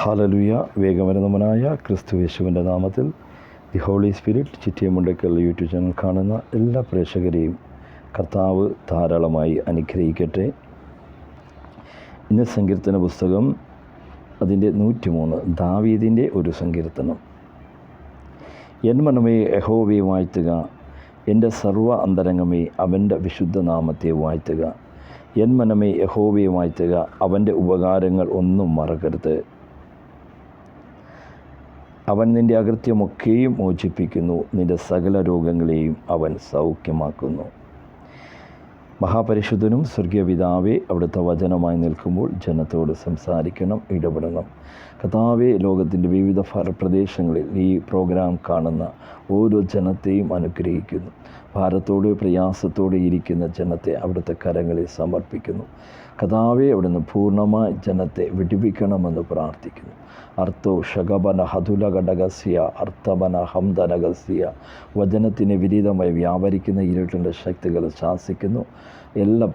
Hallelujah. വേഗമരുന്നവനായ ക്രിസ്തുയേശുവിൻ്റെ നാമത്തിൽ the holy spirit Chittiyamundakkal YouTube channel കാണുന്ന എല്ലാ പ്രേക്ഷകരെയും കർത്താവ് ധാരാളമായി അനുഗ്രഹിക്കട്ടെ. ഇന്ന് സങ്കീർത്തന പുസ്തകം അതിൻ്റെ 103 ദാവീദിൻ്റെ ഒരു സങ്കീർത്തനം. എൻ മനമേ യഹോവയെ വാഴ്ത്തുക, എൻ്റെ സർവ്വ അന്തരംഗമേ അവൻ്റെ വിശുദ്ധ നാമത്തെ വാഴ്ത്തുക. എൻ മനമേ യഹോവയെ വാഴ്ത്തുക, അവൻ്റെ ഉപകാരങ്ങൾ ഒന്നും മറക്കരുത്. അവൻ നിൻ്റെ അകൃത്യമൊക്കെയും മോചിപ്പിക്കുന്നു, നിൻ്റെ സകല രോഗങ്ങളെയും അവൻ സൗഖ്യമാക്കുന്നു. മഹാപരിശുദ്ധനും സ്വർഗീയ പിതാവേ, അവിടുത്തെ വചനമായി നിൽക്കുമ്പോൾ ജനത്തോട് സംസാരിക്കണം, ഇടപെടണം. കർത്താവേ, ലോകത്തിൻ്റെ വിവിധ പ്രദേശങ്ങളിൽ ഈ പ്രോഗ്രാം കാണുന്ന ഓരോ ജനത്തെയും അനുഗ്രഹിക്കുന്നു. ഭാരത്തോട് പ്രയാസത്തോടെ ഇരിക്കുന്ന ജനത്തെ അവിടുത്തെ കരങ്ങളിൽ സമർപ്പിക്കുന്നു. കർത്താവേ, അവിടുന്ന് പൂർണ്ണമായി ജനത്തെ വിടുവിക്കണമെന്ന് പ്രാർത്ഥിക്കുന്നു. അർത്ഥോ ഷഗബന ഹതുലഘടകസ്യ അർത്ഥബന ഹംദനഗസ്യ. വചനത്തിന് വിരീതമായി വ്യാപരിക്കുന്ന ഇരുട്ടിൻ്റെ ശക്തികൾ ശാസിക്കുന്നു. എല്ലാ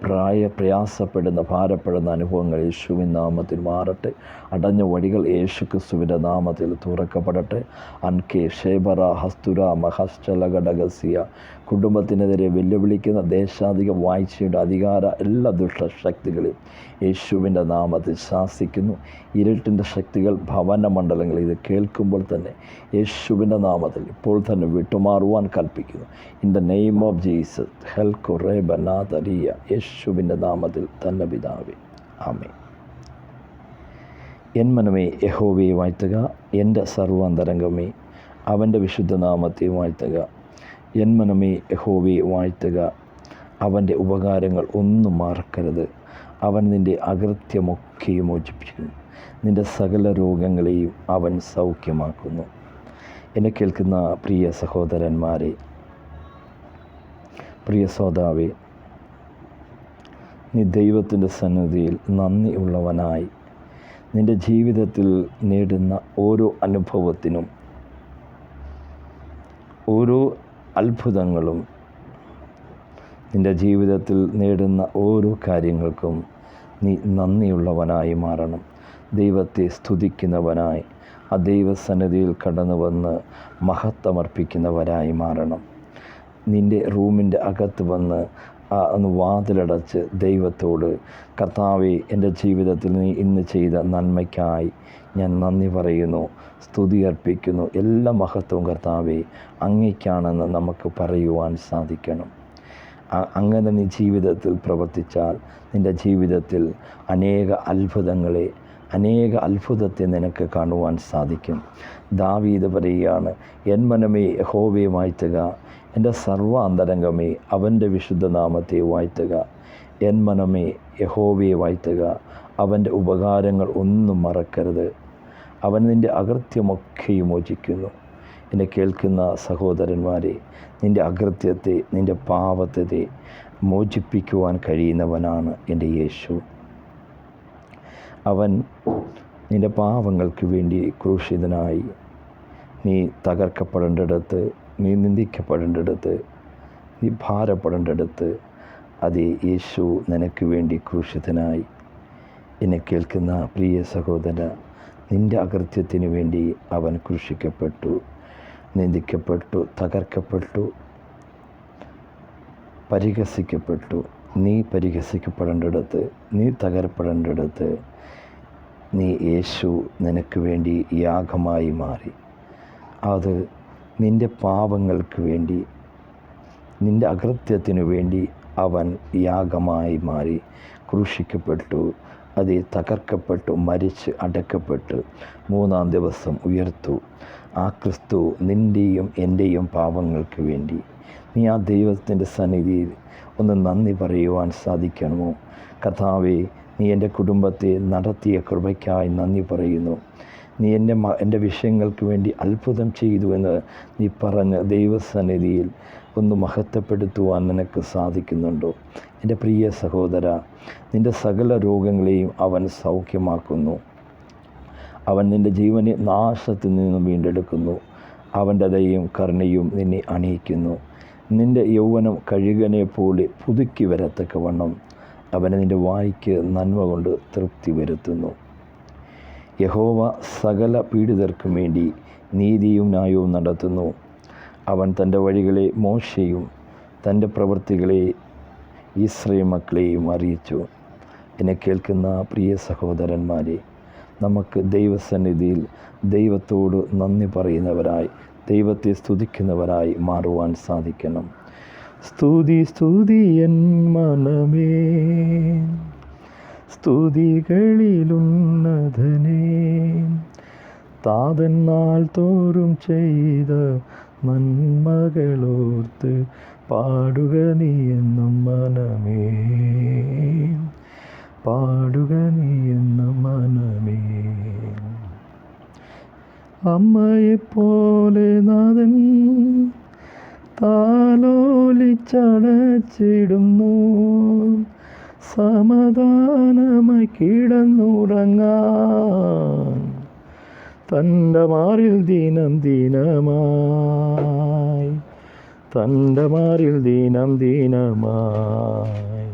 പ്രയാസപ്പെടുന്ന ഭാരപ്പെടുന്ന അനുഭവങ്ങൾ യേശുവിൻ നാമത്തിൽ മാറട്ടെ. അടഞ്ഞ വഴികൾ യേശു ക്രിസ്തുവിൻ്റെ നാമത്തിൽ തുറക്കപ്പെടട്ടെ. അൻകെ ഷേബറ ഹസ്തുര മഹശ്ചലഘടകസ്യ. കുടുംബത്തിനെതിരെ വെല്ലുവിളിക്കുന്ന ദേശാധിക വാഴ്ചയുടെ അധികാര എല്ലാ ദുഷ്ടശക്തികളെയും യേശുവിൻ്റെ നാമത്തിൽ ശാസിക്കുന്നു. ഇരുട്ടിൻ്റെ ശക്തികൾ ഭവനമണ്ഡലങ്ങൾ ഇത് കേൾക്കുമ്പോൾ തന്നെ യേശുവിൻ്റെ നാമത്തിൽ ഇപ്പോൾ തന്നെ വിട്ടുമാറുവാൻ കൽപ്പിക്കുന്നു. In the name of Jesus ഹെൽക്കോ റേബനാഥരിയ. യേശുവിൻ്റെ നാമത്തിൽ തന്നെ പിതാവേ, ആമേൻ. എൻ മനമേ യഹോവയെ വാഴ്ത്തുക, എൻ്റെ സർവാന്തരംഗമേ അവൻ്റെ വിശുദ്ധ നാമത്തെ വാഴ്ത്തുക. എൻ മനമേ യഹോവയെ വാഴ്ത്തുക, അവൻ്റെ ഉപകാരങ്ങൾ ഒന്നും മറക്കരുത്. അവൻ നിൻ്റെ അകൃത്യമൊക്കെയും മോചിപ്പിക്കുന്നു, നിൻ്റെ സകല രോഗങ്ങളെയും അവൻ സൗഖ്യമാക്കുന്നു. എന്നെ കേൾക്കുന്ന പ്രിയ സഹോദരന്മാരെ, പ്രിയ ശ്രോതാവേ, നീ ദൈവത്തിൻ്റെ സന്നിധിയിൽ നന്ദി ഉള്ളവനായി നിൻ്റെ ജീവിതത്തിൽ നേടുന്ന ഓരോ അനുഭവത്തിനും ഓരോ അത്ഭുതങ്ങളും നിൻ്റെ ജീവിതത്തിൽ നേടുന്ന ഓരോ കാര്യങ്ങൾക്കും നീ നന്ദിയുള്ളവനായി മാറണം. ദൈവത്തെ സ്തുതിക്കുന്നവനായി ആ ദൈവസന്നിധിയിൽ കടന്നു വന്ന് മഹത്വമർപ്പിക്കുന്നവരായി മാറണം. നിൻ്റെ റൂമിൻ്റെ അകത്ത് വന്ന് ഒന്ന് വാതിലടച്ച് ദൈവത്തോട്, കർത്താവേ, എൻ്റെ ജീവിതത്തിൽ നീ ഇന്ന് ചെയ്ത നന്മയ്ക്കായി ഞാൻ നന്ദി പറയുന്നു, സ്തുതി അർപ്പിക്കുന്നു. എല്ലാ മഹത്വവും കർത്താവേ അങ്ങേയ്ക്കാണെന്ന് നമുക്ക് പറയുവാൻ സാധിക്കണം. അങ്ങനെ നീ ജീവിതത്തിൽ പ്രവർത്തിച്ചാൽ നിൻ്റെ ജീവിതത്തിൽ അനേക അത്ഭുതത്തെ നിനക്ക് കാണുവാൻ സാധിക്കും. ദാവീദ് പറയുകയാണ്, എൻ മനമേ യഹോവയെ വാഴ്ത്തുക, എൻ്റെ സർവ്വ അന്തരംഗമേ അവൻ്റെ വിശുദ്ധ നാമത്തെ വാഴ്ത്തുക. എൻ മനമേ യഹോവയെ വാഴ്ത്തുക, അവൻ്റെ ഉപകാരങ്ങൾ ഒന്നും മറക്കരുത്. അവൻ നിൻ്റെ അകൃത്യമൊക്കെയും മോചിക്കുന്നു. എന്നെ കേൾക്കുന്ന സഹോദരന്മാരെ, നിൻ്റെ അകൃത്യത്തെ, നിൻ്റെ പാപത്തെ മോചിപ്പിക്കുവാൻ കഴിയുന്നവനാണ് എൻ്റെ യേശു. അവൻ നിൻ്റെ പാപങ്ങൾക്ക് വേണ്ടി ക്രൂശിതനായി. നീ തകർക്കപ്പെടേണ്ടിടത്ത്, നീ നിന്ദിക്കപ്പെടേണ്ടിടത്ത്, നീ ഭാരപ്പെടേണ്ടിടത്ത് അതേ യേശു നിനക്ക് വേണ്ടി ക്രൂശിതനായി. എന്നെ കേൾക്കുന്ന പ്രിയ സഹോദര, നിൻ്റെ അകൃത്യത്തിന് വേണ്ടി അവൻ ക്രൂശിക്കപ്പെട്ടു, നിന്ദിക്കപ്പെട്ടു, തകർക്കപ്പെട്ടു, പരിഹസിക്കപ്പെട്ടു. നീ പരിഹസിക്കപ്പെടേണ്ടിടത്ത്, നീ തകർപ്പെടേണ്ടിടത്ത് യേശു നിനക്ക് വേണ്ടി യാഗമായി മാറി. അത് നിൻ്റെ പാപങ്ങൾക്ക് വേണ്ടി, നിൻ്റെ അകൃത്യത്തിനു വേണ്ടി അവൻ യാഗമായി മാറി, ക്രൂശിക്കപ്പെട്ടു, അത് തകർക്കപ്പെട്ടു, മരിച്ച് അടക്കപ്പെട്ടു, 3-ാം ദിവസം ഉയർത്തു. ആ ക്രിസ്തു നിൻ്റെയും എൻ്റെയും പാപങ്ങൾക്ക് വേണ്ടി. നീ ആ ദൈവത്തിൻ്റെ സന്നിധിയിൽ ഒന്ന് നന്ദി പറയുവാൻ സാധിക്കണമോ? കർത്താവേ, നീ എൻ്റെ കുടുംബത്തെ നടത്തിയ കൃപയ്ക്കായി നന്ദി പറയുന്നു. നീ എൻ്റെ വിഷയങ്ങൾക്ക് വേണ്ടി അത്ഭുതം ചെയ്തു എന്ന് നീ പറഞ്ഞ് ദൈവസന്നിധിയിൽ ഒന്ന് മഹത്വപ്പെടുത്തുവാൻ നിനക്ക് സാധിക്കുന്നുണ്ടോ? എൻ്റെ പ്രിയ സഹോദര, നിൻ്റെ സകല രോഗങ്ങളെയും അവൻ സൗഖ്യമാക്കുന്നു. അവൻ നിൻ്റെ ജീവനെ നാശത്തിൽ നിന്ന് വീണ്ടെടുക്കുന്നു. അവൻ്റെ ദയയും കരുണയും നിന്നെ അണിയിക്കുന്നു. നിൻ്റെ യൗവനം കഴുകനെ പോലെ പുതുക്കി വരത്തക്കവണ്ണം അവനെ നിൻ്റെ വായ്ക്ക് നന്മ കൊണ്ട് തൃപ്തി വരുത്തുന്നു. യഹോവ സകല പീഡിതർക്കും വേണ്ടി നീതിയും ന്യായവും നടത്തുന്നു. അവൻ തൻ്റെ വഴികളെ മോശെയും തൻ്റെ പ്രവൃത്തികളെ ഇസ്രായേൽ മക്കളെയും അറിയിച്ചു. എന്നെ കേൾക്കുന്ന പ്രിയ സഹോദരന്മാരെ, നമുക്ക് ദൈവസന്നിധിയിൽ ദൈവത്തോട് നന്ദി പറയുന്നവരായി, ദൈവത്തെ സ്തുതിക്കുന്നവരായി മാറുവാൻ സാധിക്കണം. സ്തുതി സ്തുതി എൻ മനമേ, സ്തുതികളിലുന്നതനേ, താതൻ നാൾ തോറും ചെയ്ത നന്മകളോർത്ത് പാടുക നീ എന്നും മനമേ, പാടുക നീ എന്നും മനമേ. അമ്മയെപ്പോലെ നാഥൻ താലോലിച്ചടച്ചിടുന്നു, സമാധാനമായി കിടന്നുറങ്ങാൻ തൻ്റെ മാറിൽ ദിനം ദിനമായി, തൻ്റെ മാറിൽ ദിനം ദിനമായി.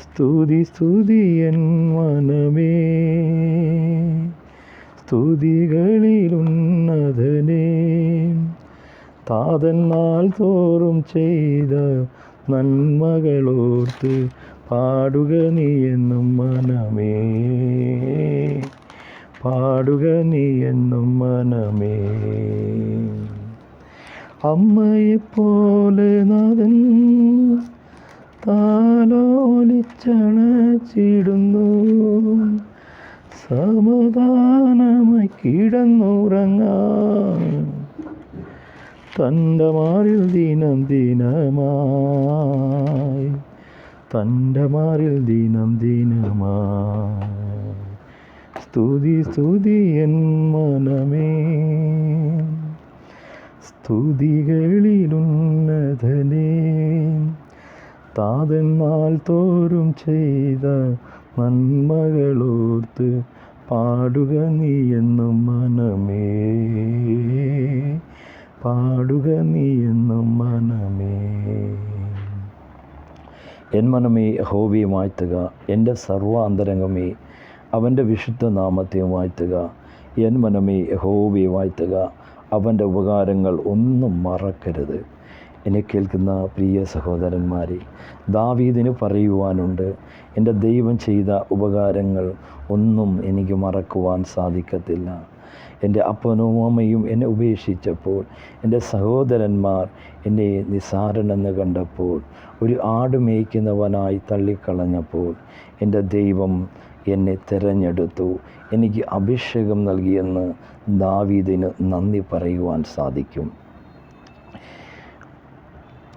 സ്തുതി സ്തുതി എൻ മനമേ, സ്തുതികളിലുന്നതനേ, താതൻ നാൾ തോറും ചെയ്ത നന്മകളോർത്ത് പാടുക നീ എന്നും മനമേ, പാടുക നീ എന്നും മനമേ. അമ്മയെപ്പോലെ നാഥൻ താലോലിച്ചണച്ചിടുന്നു, സമാധാനമായി കിടന്നുറങ്ങാൻ തൻ്റെ മാറിൽ ദിനം ദിനമായി, തൻ്റെ മാറിൽ ദിനം ദിനമായി. സ്തുതി സ്തുതി എൻ മനമേ, സ്തുതികളിലുന്നതനേ, താതൻ നാൾ തോറും ചെയ്ത നന്മകളോർത്ത് പാടുക നീ എന്നും മനമേ, പാടുക നീ എന്നും മനമേ. എൻ മനമേ യഹോവയെ വാഴ്ത്തുക, എൻ്റെ സർവാന്തരംഗമേ അവൻ്റെ വിശുദ്ധ നാമത്തെ വാഴ്ത്തുക. എൻ മനമേ യഹോവയെ വാഴ്ത്തുക, അവൻ്റെ ഉപകാരങ്ങൾ ഒന്നും മറക്കരുത്. എന്നെ കേൾക്കുന്ന പ്രിയ സഹോദരന്മാരെ, ദാവീദിന് പറയുവാനുണ്ട്, എൻ്റെ ദൈവം ചെയ്ത ഉപകാരങ്ങൾ ഒന്നും എനിക്ക് മറക്കുവാൻ സാധിക്കത്തില്ല. എൻ്റെ അപ്പനും അമ്മയും എന്നെ ഉപേക്ഷിച്ചപ്പോൾ, എൻ്റെ സഹോദരന്മാർ എന്നെ നിസ്സാരനെന്ന് കണ്ടപ്പോൾ, ഒരു ആട് മേയ്ക്കുന്നവനായി തള്ളിക്കളഞ്ഞപ്പോൾ എൻ്റെ ദൈവം എന്നെ തിരഞ്ഞെടുത്തു, എനിക്ക് അഭിഷേകം നൽകിയെന്ന് ദാവീദിന് നന്ദി പറയുവാൻ സാധിക്കും.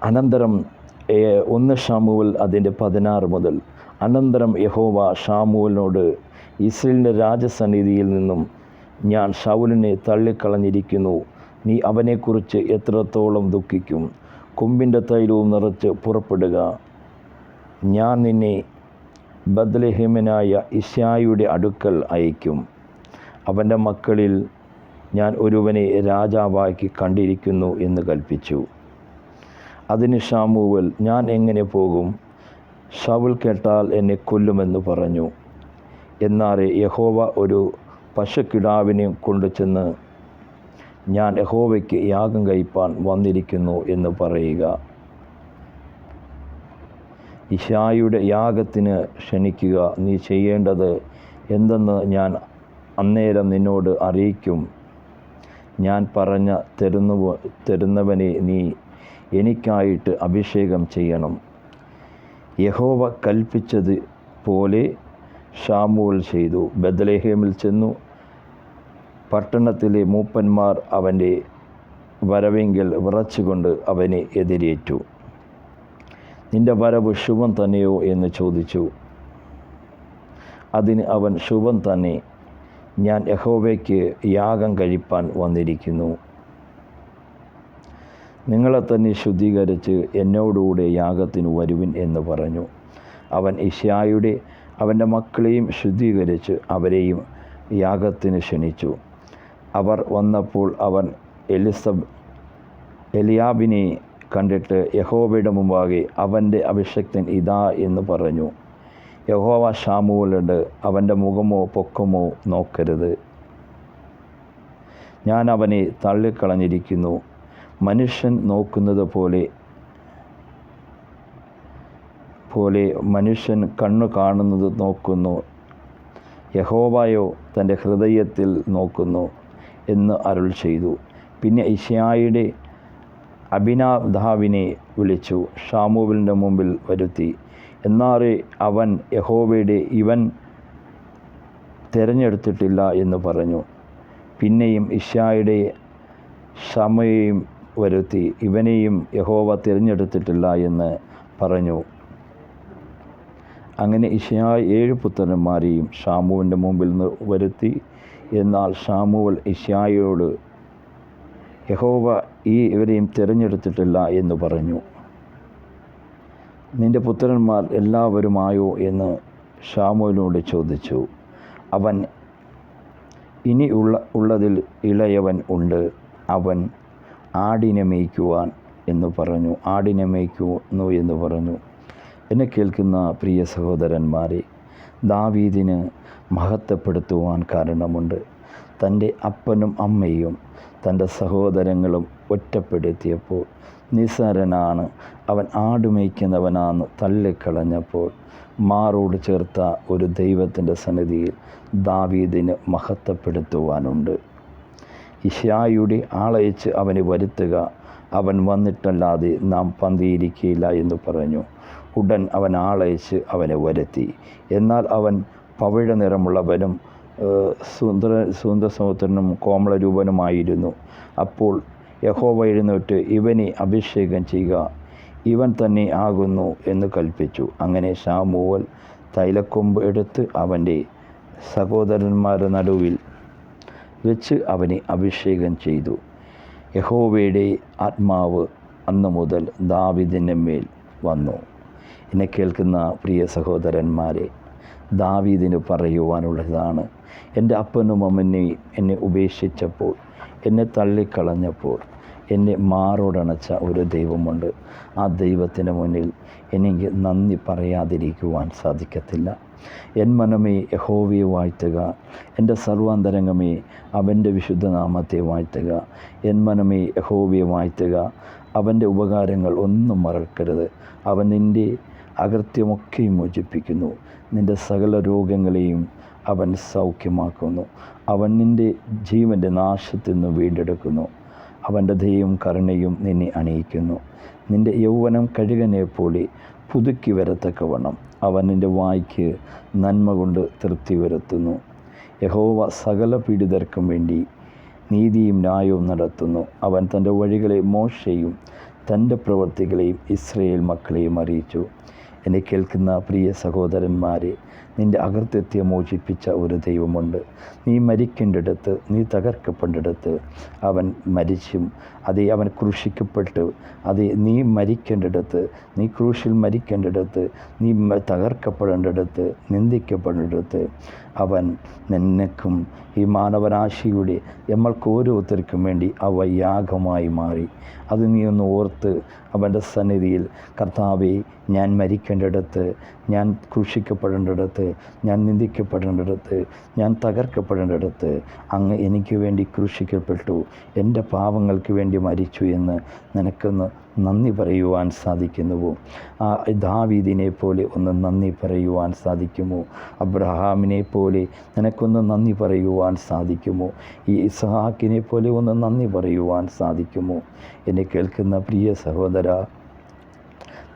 അനന്തരം 1 ശമൂവേൽ അതിൻ്റെ 16 മുതൽ, അനന്തരം യഹോവ ശമൂവേലിനോട്, ഇസ്രായേലിൻ്റെ രാജസന്നിധിയിൽ നിന്നും ഞാൻ ശൗലിനെ തള്ളിക്കളഞ്ഞിരിക്കുന്നു, നീ അവനെക്കുറിച്ച് എത്രത്തോളം ദുഃഖിക്കും. കൊമ്പിൻ്റെ തൈലവും നിറച്ച് പുറപ്പെടുക, ഞാൻ നിന്നെ ബത്ലഹേമ്യനായ യിശ്ശായിയുടെ അടുക്കൽ അയക്കും. അവൻ്റെ മക്കളിൽ ഞാൻ ഒരുവനെ രാജാവാക്കി കണ്ടിരിക്കുന്നു എന്ന് കൽപ്പിച്ചു. അതിന് ശമൂവേൽ, ഞാൻ എങ്ങനെ പോകും? ശൗൽ കേട്ടാൽ എന്നെ കൊല്ലുമെന്ന് പറഞ്ഞു. എന്നാൽ യഹോവ ഒരു പശുക്കിടാവിനെ കൊണ്ടുചെന്ന്, ഞാൻ യഹോവയ്ക്ക് യാഗം കഴിപ്പാൻ വന്നിരിക്കുന്നു എന്ന് പറയുക. യിശ്ശായിയുടെ യാഗത്തിന് ക്ഷണിക്കുക. നീ ചെയ്യേണ്ടത് എന്തെന്ന് ഞാൻ അന്നേരം നിന്നോട് അറിയിക്കും. ഞാൻ പറഞ്ഞ തരുന്നവനെ നീ എനിക്കായിട്ട് അഭിഷേകം ചെയ്യണം. യഹോവ കൽപ്പിച്ചത് പോലെ ശമൂവേൽ ചെയ്തു. ബത്ലഹേമിൽ ചെന്നു. പട്ടണത്തിലെ മൂപ്പന്മാർ അവൻ്റെ വരവെങ്കിൽ വിറച്ചുകൊണ്ട് അവനെ എതിരേറ്റു. നിന്റെ വരവ് ശുഭം തന്നെയോ എന്ന് ചോദിച്ചു. അതിന് അവൻ, ശുഭം തന്നെ, ഞാൻ യഹോവയ്ക്ക് യാഗം കഴിപ്പാൻ വന്നിരിക്കുന്നു. നിങ്ങളെ തന്നെ ശുദ്ധീകരിച്ച് എന്നോടുകൂടെ യാഗത്തിന് വരുവിൻ എന്ന് പറഞ്ഞു. അവൻ യിശ്ശായിയുടെ അവൻ്റെ മക്കളെയും ശുദ്ധീകരിച്ച് അവരെയും യാഗത്തിന് ക്ഷണിച്ചു. അവർ വന്നപ്പോൾ അവൻ എലിയാബിനെ കണ്ടിട്ട് യഹോവയുടെ മുമ്പാകെ, അവൻ്റെ അഭിഷിക്തൻ ഇതാ എന്ന് പറഞ്ഞു. യഹോവ ശമൂവേലിനോട്, അവൻ്റെ മുഖമോ പൊക്കമോ നോക്കരുത്, ഞാൻ അവനെ തള്ളിക്കളഞ്ഞിരിക്കുന്നു. മനുഷ്യൻ നോക്കുന്നത് പോലെ മനുഷ്യൻ കണ്ണു കാണുന്നത് നോക്കുന്നു, യഹോവയോ തൻ്റെ ഹൃദയത്തിൽ നോക്കുന്നു എന്ന് അരുൾ ചെയ്തു. പിന്നെ യിശ്ശായിയുടെ അബീനാദാബിനെ വിളിച്ചു ശമൂവേലിൻ്റെ മുമ്പിൽ വരുത്തി. എന്നാൽ അവൻ യഹോവയുടെ ഇവൻ തിരഞ്ഞെടുത്തിട്ടില്ല എന്ന് പറഞ്ഞു. പിന്നെയും യിശ്ശായിയുടെ ശമ്മയെയും വരുത്തി, ഇവനെയും യഹോവ തിരഞ്ഞെടുത്തിട്ടില്ല എന്ന് പറഞ്ഞു. അങ്ങനെ യിശ്ശായി 7 പുത്രന്മാരെയും ശമൂവേലിൻ്റെ മുമ്പിൽ വരുത്തി. എന്നാൽ ശമൂവേൽ യിശ്ശായിയോട്, യഹോവ ഇവരെയും തിരഞ്ഞെടുത്തിട്ടില്ല എന്ന് പറഞ്ഞു. നിൻ്റെ പുത്രന്മാർ എല്ലാവരുമായോ എന്ന് ശമൂവേലിനോട് ചോദിച്ചു. അവൻ, ഇനി ഉള്ളതിൽ ഇളയവൻ ഉണ്ട്, അവൻ ആടിനെ മേയ്ക്കുവാൻ എന്ന് പറഞ്ഞു. എന്നെ കേൾക്കുന്ന പ്രിയ സഹോദരന്മാരെ, ദാവീദിന് മഹത്വപ്പെടുത്തുവാൻ കാരണമുണ്ട്. തൻ്റെ അപ്പനും അമ്മയും തൻ്റെ സഹോദരങ്ങളും ഒറ്റപ്പെടുത്തിയപ്പോൾ, നിസ്സാരനാണ്, അവൻ ആടുമേയ്ക്കുന്നവനാന്ന് തള്ളിക്കളഞ്ഞപ്പോൾ, മാറോട് ചേർത്ത ഒരു ദൈവത്തിൻ്റെ സന്നിധിയിൽ ദാവീദിന് മഹത്വപ്പെടുത്തുവാനുണ്ട്. യിശ്ശായിയുടെ ആളയച്ച് അവനെ വരുത്തുക, അവൻ വന്നിട്ടല്ലാതെ നാം പന്തിയിരിക്കുകയില്ല എന്ന് പറഞ്ഞു. ഉടൻ അവൻ ആളയച്ച് അവനെ വരുത്തി. എന്നാൽ അവൻ പവിഴ നിറമുള്ളവനും സുന്ദരസമുദ്രനും കോമളരൂപനുമായിരുന്നു. അപ്പോൾ യഹോവ എഴുന്നേറ്റ്, ഇവനെ അഭിഷേകം ചെയ്യുക, ഇവൻ തന്നെ ആകുന്നു എന്ന് കൽപ്പിച്ചു. അങ്ങനെ ശമൂവേൽ തൈലക്കൊമ്പ് എടുത്ത് അവൻ്റെ സഹോദരന്മാരുടെ നടുവിൽ വെച്ച് അവനെ അഭിഷേകം ചെയ്തു. യഹോവയുടെ ആത്മാവ് അന്നു മുതൽ ദാവീദിൻ്റെ മേൽ വന്നു. എന്നെ കേൾക്കുന്ന പ്രിയ സഹോദരന്മാരെ, ദാവീദിന് പറയുവാനുള്ളതാണ്, എൻ്റെ അപ്പനും അമ്മനെയും എന്നെ ഉപേക്ഷിച്ചപ്പോൾ, എന്നെ തള്ളിക്കളഞ്ഞപ്പോൾ എന്നെ മാറോടണച്ച ഒരു ദൈവമുണ്ട്. ആ ദൈവത്തിന് മുന്നിൽ എനിക്ക് നന്ദി പറയാതിരിക്കുവാൻ സാധിക്കത്തില്ല. എൻ മനമേ യഹോവയെ വാഴ്ത്തുക, എൻ്റെ സർവാന്തരംഗമേ അവൻ്റെ വിശുദ്ധനാമത്തെ വാഴ്ത്തുക. എൻ മനമേ യഹോവയെ വാഴ്ത്തുക, അവൻ്റെ ഉപകാരങ്ങൾ ഒന്നും മറക്കരുത്. അവൻ നിൻ്റെ അകൃത്യമൊക്കെയും മോചിപ്പിക്കുന്നു, നിൻ്റെ സകല രോഗങ്ങളെയും അവൻ സൗഖ്യമാക്കുന്നു. അവൻ നിൻ്റെ ജീവൻ്റെ നാശത്തിൽ നിന്ന് വീണ്ടെടുക്കുന്നു. അവൻ്റെ ദയയും കരുണയും നിന്നെ അണിയിക്കുന്നു. നിൻ്റെ യൗവനം കഴുകനെ പോലെ പുതുക്കി വരത്തക്കവണ്ണം അവൻ നിൻ്റെ വായ്ക്ക് നന്മ കൊണ്ട് തൃപ്തി വരുത്തുന്നു. യഹോവ സകല പീഡിതർക്കും വേണ്ടി നീതിയും ന്യായവും നടത്തുന്നു. അവൻ തൻ്റെ വഴികളെ മോശെയും തൻ്റെ പ്രവൃത്തികളെയും ഇസ്രായേൽ മക്കളെയും അറിയിച്ചു. എന്നെ കേൾക്കുന്ന പ്രിയ സഹോദരന്മാരെ, നിൻ്റെ അകൃത്യത്തെ മോചിപ്പിച്ച ഒരു ദൈവമുണ്ട്. നീ മരിക്കേണ്ടിടത്ത്, നീ തകർക്കപ്പെട്ടിടത്ത് അവൻ മരിച്ചും, അതേ അവൻ ക്രൂശിക്കപ്പെട്ടു, അതേ നീ മരിക്കേണ്ടിടത്ത്, നീ ക്രൂശിൽ മരിക്കേണ്ടിടത്ത്, നീ തകർക്കപ്പെടേണ്ടിടത്ത്, നിന്ദിക്കപ്പെടേണ്ടിടത്ത് അവൻ നിനക്കും ഈ മാനവരാശിയുടെ നമ്മൾക്ക് ഓരോരുത്തർക്കും വേണ്ടി അവ യാഗമായി മാറി. അത് നീ ഒന്ന് ഓർത്ത് അവൻ്റെ സന്നിധിയിൽ, കർത്താവേ, ഞാൻ മരിക്കേണ്ടിടത്ത്, ഞാൻ ക്രൂശിക്കപ്പെടേണ്ടിടത്ത്, ഞാൻ നിന്ദിക്കപ്പെടേണ്ടിടത്ത്, ഞാൻ തകർക്കപ്പെടേണ്ടിടത്ത് അങ്ങ് എനിക്ക് വേണ്ടി ക്രൂശിക്കപ്പെട്ടു, എൻ്റെ പാപങ്ങൾക്ക് വേണ്ടി മരിച്ചു എന്ന് നിനക്കൊന്ന് നന്ദി പറയുവാൻ സാധിക്കുന്നുവോ? ആ ദാവീദിനെ പോലെ ഒന്ന് നന്ദി പറയുവാൻ സാധിക്കുമോ? അബ്രഹാമിനെ പോലെ നിനക്കൊന്ന് നന്ദി പറയുവാൻ സാധിക്കുമോ? ഈ ഇസ്ഹാക്കിനെ പോലെ ഒന്ന് നന്ദി പറയുവാൻ സാധിക്കുമോ? എന്നെ കേൾക്കുന്ന പ്രിയ സഹോദര,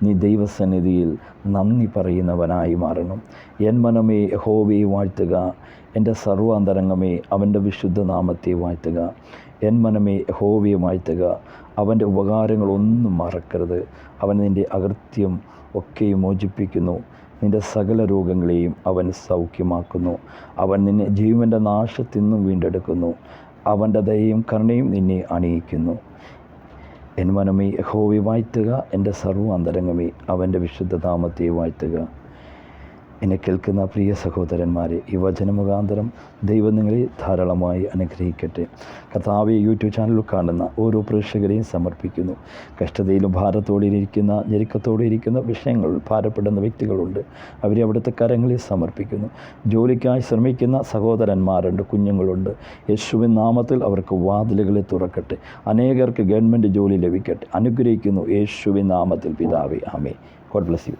നീ ദൈവസന്നിധിയിൽ നന്ദി പറയുന്നവനായി മാറണം. എൻ മനമേ യഹോവയെ വാഴ്ത്തുക, എൻ്റെ സർവാന്തരംഗമേ അവൻ്റെ വിശുദ്ധ നാമത്തെ വാഴ്ത്തുക. എൻ മനമേ യഹോവയെ വാഴ്ത്തുക, അവൻ്റെ ഉപകാരങ്ങളൊന്നും മറക്കരുത്. അവൻ നിൻ്റെ അകൃത്യം ഒക്കെയും മോചിപ്പിക്കുന്നു, നിൻ്റെ സകല രോഗങ്ങളെയും അവൻ സൗഖ്യമാക്കുന്നു. അവൻ നിന്നെ ജീവൻ്റെ നാശത്തിൽ നിന്നും വീണ്ടെടുക്കുന്നു. അവൻ്റെ ദയയും കരുണയും നിന്നെ അണിയിക്കുന്നു. എൻ മനമേ യഹോവയെ വാഴ്ത്തുക, എൻ്റെ സർവാന്തരംഗമേ അവൻ്റെ വിശുദ്ധ നാമത്തെ വാഴ്ത്തുക. എന്നെ കേൾക്കുന്ന പ്രിയ സഹോദരന്മാരെ, ഈ വചനമുഖാന്തരം ദൈവം നിങ്ങളെ ധാരാളമായി അനുഗ്രഹിക്കട്ടെ. കർത്താവെ, യൂട്യൂബ് ചാനലിൽ കാണുന്ന ഓരോ പ്രേക്ഷകരെയും സമർപ്പിക്കുന്നു. കഷ്ടതയിലും ഭാരത്തോടെ ഇരിക്കുന്ന, ഞെരുക്കത്തോടെ ഇരിക്കുന്ന വിഷയങ്ങൾ ഭാരപ്പെടുന്ന വ്യക്തികളുണ്ട്. അവരെ അവിടുത്തെ കരങ്ങളിൽ സമർപ്പിക്കുന്നു. ജോലിക്കായി ശ്രമിക്കുന്ന സഹോദരന്മാരുണ്ട്, കുഞ്ഞുങ്ങളുണ്ട്. യേശുവിൻ നാമത്തിൽ അവർക്ക് വാതിലുകളെ തുറക്കട്ടെ. അനേകർക്ക് ഗവൺമെൻറ് ജോലി ലഭിക്കട്ടെ. അനുഗ്രഹിക്കുന്നു യേശുവിൻ നാമത്തിൽ പിതാവേ, ആമേൻ. God bless you.